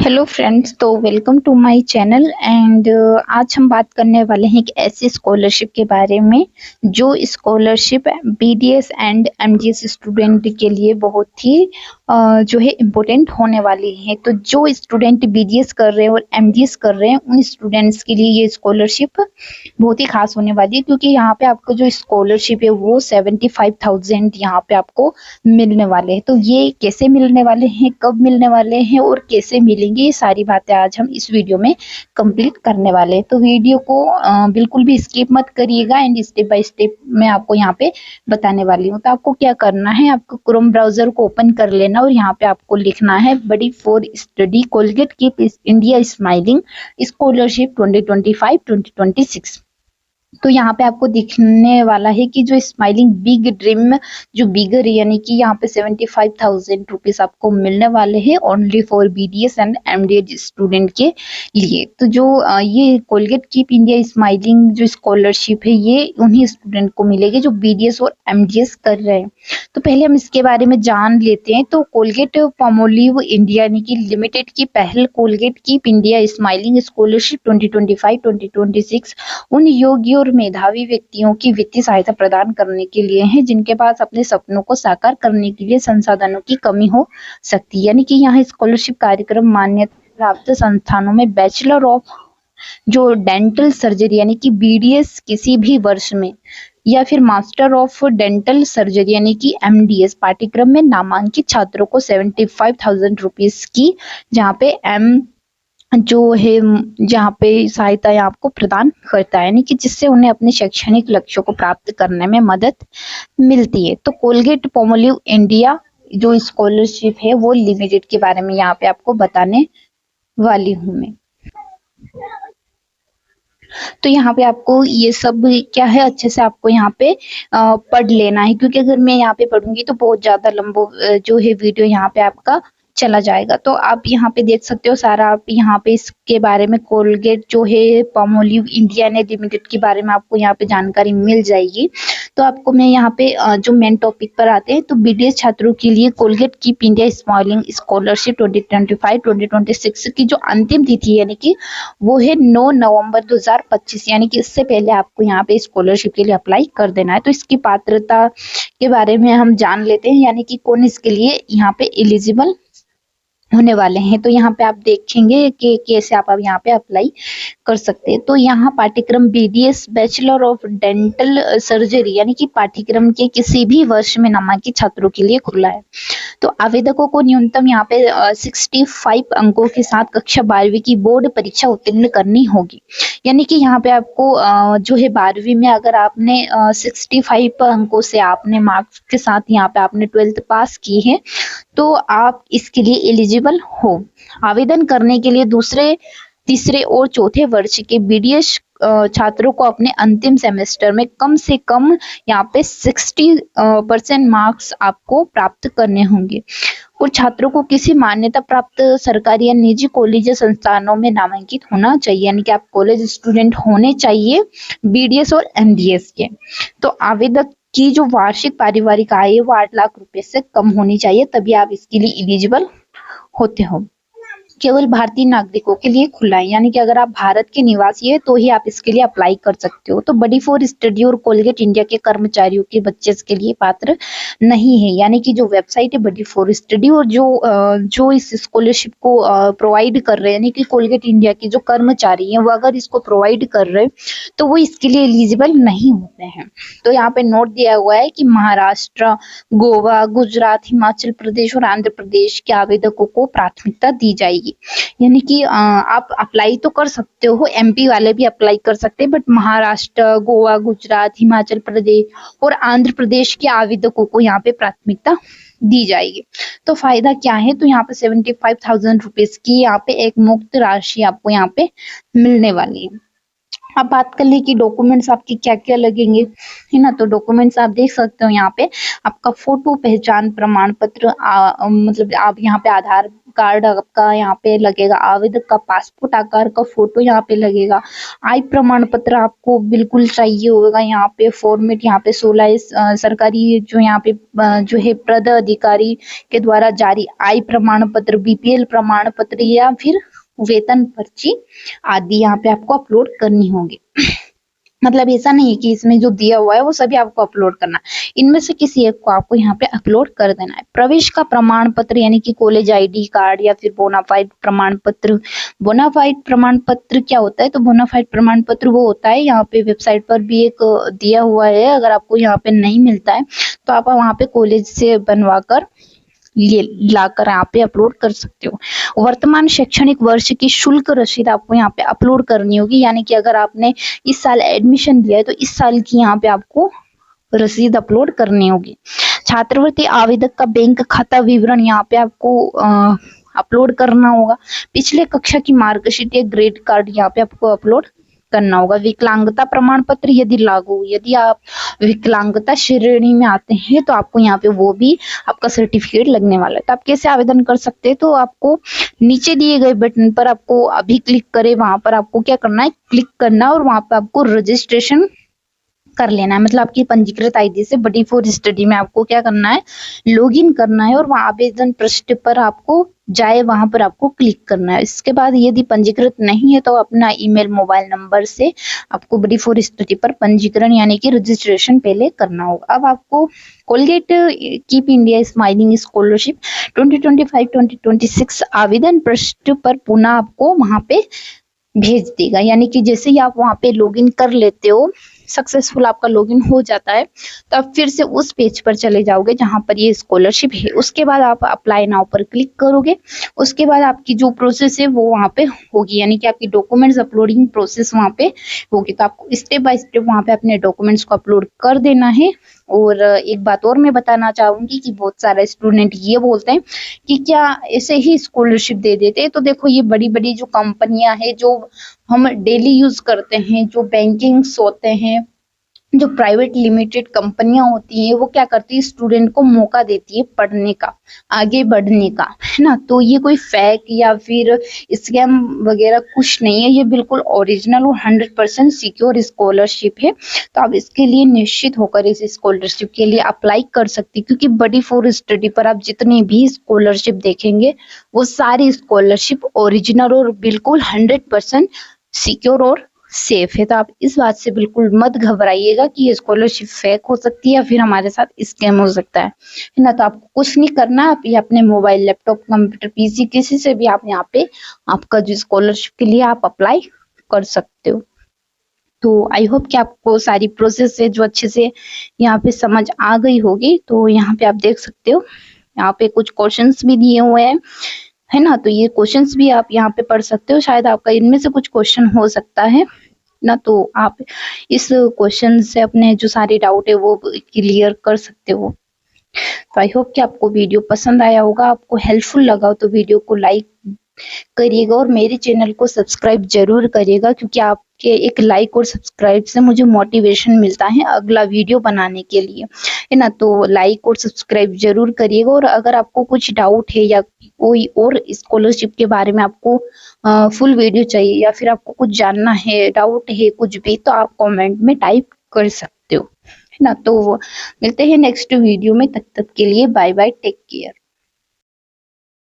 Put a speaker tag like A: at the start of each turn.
A: Hello friends, तो welcome to my channel and आज हम बात करने वाले हैं एक ऐसी स्कॉलरशिप के बारे में जो scholarship BDS and MDS student के लिए बहुत ही जो है इम्पोर्टेंट होने वाली है। तो जो स्टूडेंट बीडीएस कर रहे हैं और एमडीएस कर रहे हैं उन स्टूडेंट्स के लिए ये स्कॉलरशिप बहुत ही खास होने वाली है, क्योंकि यहाँ पे आपको जो स्कॉलरशिप है वो 75,000 यहाँ पे आपको मिलने वाले हैं। तो ये कैसे मिलने वाले हैं, कब मिलने वाले हैं और कैसे मिलेंगे, ये सारी बातें आज हम इस वीडियो में कंप्लीट करने वाले हैं। तो वीडियो को बिल्कुल भी स्किप मत करिएगा एंड स्टेप बाय स्टेप मैं आपको यहाँ पे बताने वाली हूँ। तो आपको क्या करना है, आपको क्रोम ब्राउजर को ओपन कर लेना और यहाँ पे आपको लिखना है buddy for study Colgate keep India smiling scholarship 2025-2026। तो यहाँ पे आपको दिखने वाला है कि जो स्माइलिंग बिग ड्रीम जो बिगर यानी कि यहाँ पे 75,000 रुपीज आपको मिलने वाले हैं only for BDS and MDS student के लिए। तो जो ये कोलगेट कीप इंडिया स्माइलिंग जो स्कॉलरशिप है ये उन्हीं स्टूडेंट को मिलेगी जो बीडीएस और एमडीएस कर रहे हैं। तो पहले हम इसके बारे में जान लेते हैं। तो कोलगेट पामोलिव इंडिया यानी कि लिमिटेड की पहल Colgate keep India smiling scholarship 2025-2026 उन योग्य और मेधावी व्यक्तियों की वित्तीय सहायता प्रदान करने के लिए है जिनके पास अपने सपनों को साकार करने के लिए संसाधनों की कमी हो सकती है। यानी कि यहाँ स्कॉलरशिप कार्यक्रम मान्यता प्राप्त संस्थानों में बैचलर ऑफ जो डेंटल सर्जरी यानी कि बीडीएस किसी भी वर्ष में या फिर मास्टर ऑफ डेंटल सर्जरी यानी कि एमडीएस पाठ्यक्रम में नामांकित छात्रों को 75,000 रुपीज की जहाँ पे जो है जहाँ पे सहायता आपको प्रदान करता है, यानी कि जिससे उन्हें अपने शैक्षणिक लक्ष्यों को प्राप्त करने में मदद मिलती है। तो कोलगेट पामोलिव इंडिया जो स्कॉलरशिप है वो लिमिटेड के बारे में यहाँ पे आपको बताने वाली हूँ मैं। तो यहाँ पे आपको ये सब क्या है अच्छे से आपको यहाँ पे पढ़ लेना है, क्योंकि अगर मैं यहाँ पे पढ़ूंगी तो बहुत ज्यादा लंबो जो है वीडियो यहाँ पे आपका चला जाएगा। तो आप यहाँ पे देख सकते हो सारा, आप यहाँ पे इसके बारे में कोलगेट जो है पामोलिव इंडिया ने लिमिटेड के बारे में आपको यहाँ पे जानकारी मिल जाएगी। तो आपको मैं यहाँ पे जो मेन टॉपिक पर आते हैं, तो बीडीएस छात्रों के लिए Colgate keep India smiling scholarship 2025-2026 की जो अंतिम तिथि है यानी कि वो है 9 नवंबर 2025, यानी कि इससे पहले आपको यहाँ पे स्कॉलरशिप के लिए अप्लाई कर देना है। तो इसकी पात्रता के बारे में हम जान लेते हैं, यानी कि कौन इसके लिए यहाँ पे एलिजिबल होने वाले हैं। तो यहाँ पे आप देखेंगे कि कैसे आप अब यहाँ पे अप्लाई कर सकते हैं। तो यहाँ पाठ्यक्रम BDS bachelor of dental surgery यानी कि पाठ्यक्रम के किसी भी वर्ष में नामांकित छात्रों के लिए खुला है। तो आवेदकों को न्यूनतम यहाँ पे 65 अंकों के साथ कक्षा 12वीं की बोर्ड परीक्षा उत्तीर्ण करनी होगी। यानी कि यहाँ पे आपको जो है 12वीं में अगर आपने 65 अंकों से आपने मार्क्स के साथ यहाँ पे आपने 12th पास की है तो आप इसके लिए एलिजिबल हो। आवेदन करने के लिए दूसरे, तीसरे और चौथे वर्ष के बीडीएस छात्रों को अपने अंतिम सेमेस्टर में कम से कम यहाँ पे 60% मार्क्स आपको प्राप्त करने होंगे और छात्रों को किसी मान्यता प्राप्त सरकारी या निजी कॉलेज या संस्थानों में नामांकित होना चाहिए, यानी कि आप कॉलेज स्टूडेंट होने चाहिए बीडीएस और एमडीएस के। तो आवेदक की जो वार्षिक पारिवारिक आय है वो 8 लाख रुपए से कम होनी चाहिए, तभी आप इसके लिए एलिजिबल होते हो। केवल भारतीय नागरिकों के लिए खुला है, यानी कि अगर आप भारत के निवासी है तो ही आप इसके लिए अप्लाई कर सकते हो। तो बडी फॉर स्टडी और कोलगेट इंडिया के कर्मचारियों के बच्चे इसके लिए पात्र नहीं है, यानी कि जो वेबसाइट है बडी फॉर स्टडी और जो इस स्कॉलरशिप को प्रोवाइड कर रहे हैं यानी कि कोलगेट इंडिया के जो कर्मचारी हैं वो अगर इसको प्रोवाइड कर रहे हैं तो वो इसके लिए एलिजिबल नहीं होते हैं। तो यहाँ पे नोट दिया हुआ है कि महाराष्ट्र, गोवा, गुजरात, हिमाचल प्रदेश और आंध्र प्रदेश के आवेदकों को प्राथमिकता दी जाएगी। यानी कि आप अप्लाई तो कर सकते हो, एमपी वाले भी अप्लाई कर सकते हैं, बट महाराष्ट्र, गोवा, गुजरात, हिमाचल प्रदेश और आंध्र प्रदेश के आवेदकों को यहाँ पे प्राथमिकता दी जाएगी। तो फायदा क्या है, तो यहाँ पे 75,000 रुपीज की यहाँ पे एक मुक्त राशि आपको यहाँ पे मिलने वाली है। अब बात कर ले कि डॉक्यूमेंट्स आपके क्या क्या लगेंगे, है ना। तो डॉक्यूमेंट्स आप देख सकते हो यहाँ पे आपका फोटो, पहचान प्रमाण पत्र, मतलब आप यहाँ पे आधार कार्ड आपका यहाँ पे लगेगा, आवेदक का पासपोर्ट आकार का फोटो यहाँ पे लगेगा, आय प्रमाण पत्र आपको बिल्कुल चाहिए होगा। यहाँ पे फॉर्मेट यहाँ पे 16 सरकारी जो यहाँ पे जो है पद अधिकारी के द्वारा जारी आय प्रमाण पत्र, बीपीएल प्रमाण पत्र या फिर वेतन पर्ची आदि यहाँ पे आपको अपलोड करनी होगी। मतलब ऐसा नहीं है कि इसमें जो दिया हुआ है वो सभी आपको अपलोड करना है, इनमें से किसी एक को आपको यहाँ पे अपलोड कर देना है। प्रवेश का प्रमाण पत्र यानी कि कॉलेज आईडी कार्ड या फिर बोनाफाइड प्रमाण पत्र। बोनाफाइड प्रमाण पत्र क्या होता है? तो बोनाफाइड प्रमाण पत्र वो होता है, यहाँ पे वेबसाइट पर भी एक दिया हुआ है, अगर आपको यहाँ पे नहीं मिलता है तो आप वहाँ पे कॉलेज से बनवा कर ये लाकर यहाँ पे अपलोड कर सकते हो। वर्तमान शैक्षणिक वर्ष की शुल्क रसीद आपको यहाँ पे अपलोड करनी होगी, यानी कि अगर आपने इस साल एडमिशन दिया है तो इस साल की यहाँ पे आपको रसीद अपलोड करनी होगी। छात्रवृत्ति आवेदक का बैंक खाता विवरण यहाँ पे आपको अपलोड करना होगा। पिछले कक्षा की मार्कशीट या ग्रेड कार्ड यहाँ पे आपको अपलोड करना होगा। विकलांगता प्रमाण पत्र यदि लागू, यदि आप विकलांगता श्रेणी में आते हैं तो आपको यहाँ पे वो भी आपका सर्टिफिकेट लगने वाला है। तो आप कैसे आवेदन कर सकते हैं? तो आपको नीचे दिए गए बटन पर आपको अभी क्लिक करें, वहां पर आपको क्या करना है, क्लिक करना और वहां पर आपको रजिस्ट्रेशन कर लेना है। मतलब आपकी पंजीकृत आईडी से बडी फॉर स्टडी में आपको क्या करना है, लॉगिन करना है और वहां आवेदन पृष्ठ पर आपको जाए, वहां पर आपको क्लिक करना है। इसके बाद यदि पंजीकृत नहीं है तो अपना ईमेल मोबाइल नंबर से आपको बडी फॉर स्टडी पर पंजीकरण यानी कि रजिस्ट्रेशन पहले करना होगा। अब आपको Colgate keep India smiling scholarship 2025-2026 आवेदन पृष्ठ पर पुनः आपको वहां पे भेज देगा, यानी कि जैसे ही आप वहां पे लॉगिन कर लेते हो, सक्सेसफुल आपका लॉगिन हो जाता है, तो आप फिर से उस पेज पर चले जाओगे जहां पर ये स्कॉलरशिप है। उसके बाद आप अप्लाई नाउ पर क्लिक करोगे, उसके बाद आपकी जो प्रोसेस है वो वहां पे होगी, यानी कि आपकी डॉक्यूमेंट्स अपलोडिंग प्रोसेस वहां पे होगी। तो आपको स्टेप बाय स्टेप वहां पे अपने डॉक्यूमेंट्स को अपलोड कर देना है। और एक बात और मैं बताना चाहूंगी कि बहुत सारे स्टूडेंट ये बोलते हैं कि क्या ऐसे ही स्कॉलरशिप दे देते हैं? तो देखो, ये बड़ी बड़ी जो कंपनियां हैं जो हम डेली यूज करते हैं, जो बैंकिंग्स होते हैं, जो प्राइवेट लिमिटेड कंपनियां होती हैं, वो क्या करती है, स्टूडेंट को मौका देती है पढ़ने का, आगे बढ़ने का, है ना। तो ये कोई फेक या फिर स्कैम वगैरह कुछ नहीं है, ये बिल्कुल ओरिजिनल और 100% सिक्योर स्कॉलरशिप है। तो आप इसके लिए निश्चित होकर इस स्कॉलरशिप के लिए अप्लाई कर सकती, क्योंकि बडी फॉर स्टडी पर आप जितनी भी स्कॉलरशिप देखेंगे वो सारी स्कॉलरशिप ओरिजिनल और बिल्कुल 100% सिक्योर और सेफ है। तो आप इस बात से बिल्कुल मत घबराइएगा कि ये स्कॉलरशिप फेक हो सकती है या फिर हमारे साथ स्कैम हो सकता है ना। तो आपको कुछ नहीं करना, आप ये अपने मोबाइल, लैपटॉप, कंप्यूटर, पीसी किसी से भी आप यहाँ पे आपका जो स्कॉलरशिप के लिए आप अप्लाई कर सकते हो। तो आई होप कि आपको सारी प्रोसेस है जो अच्छे से यहाँ पे समझ आ गई होगी। तो यहाँ पे आप देख सकते हो, यहाँ पे कुछ क्वेश्चंस भी दिए हुए हैं, है ना। तो ये क्वेश्चंस भी आप यहाँ पे पढ़ सकते हो, शायद आपका इनमें से कुछ क्वेश्चन हो सकता है ना। तो आप इस क्वेश्चन से अपने जो सारे डाउट है वो क्लियर कर सकते हो। तो आई होप कि आपको वीडियो पसंद आया होगा, आपको हेल्पफुल लगा हो तो वीडियो को लाइक करिएगा और मेरे चैनल को सब्सक्राइब जरूर करिएगा, क्योंकि आपके एक लाइक और सब्सक्राइब से मुझे मोटिवेशन मिलता है अगला वीडियो बनाने के लिए, है ना। तो लाइक और सब्सक्राइब जरूर करिएगा। और अगर आपको कुछ डाउट है या कोई और स्कॉलरशिप के बारे में आपको फुल वीडियो चाहिए या फिर आपको कुछ जानना है, डाउट है कुछ भी, तो आप कमेंट में टाइप कर सकते हो, है ना। तो मिलते हैं नेक्स्ट वीडियो में, तब तक के लिए बाय बाय, टेक केयर।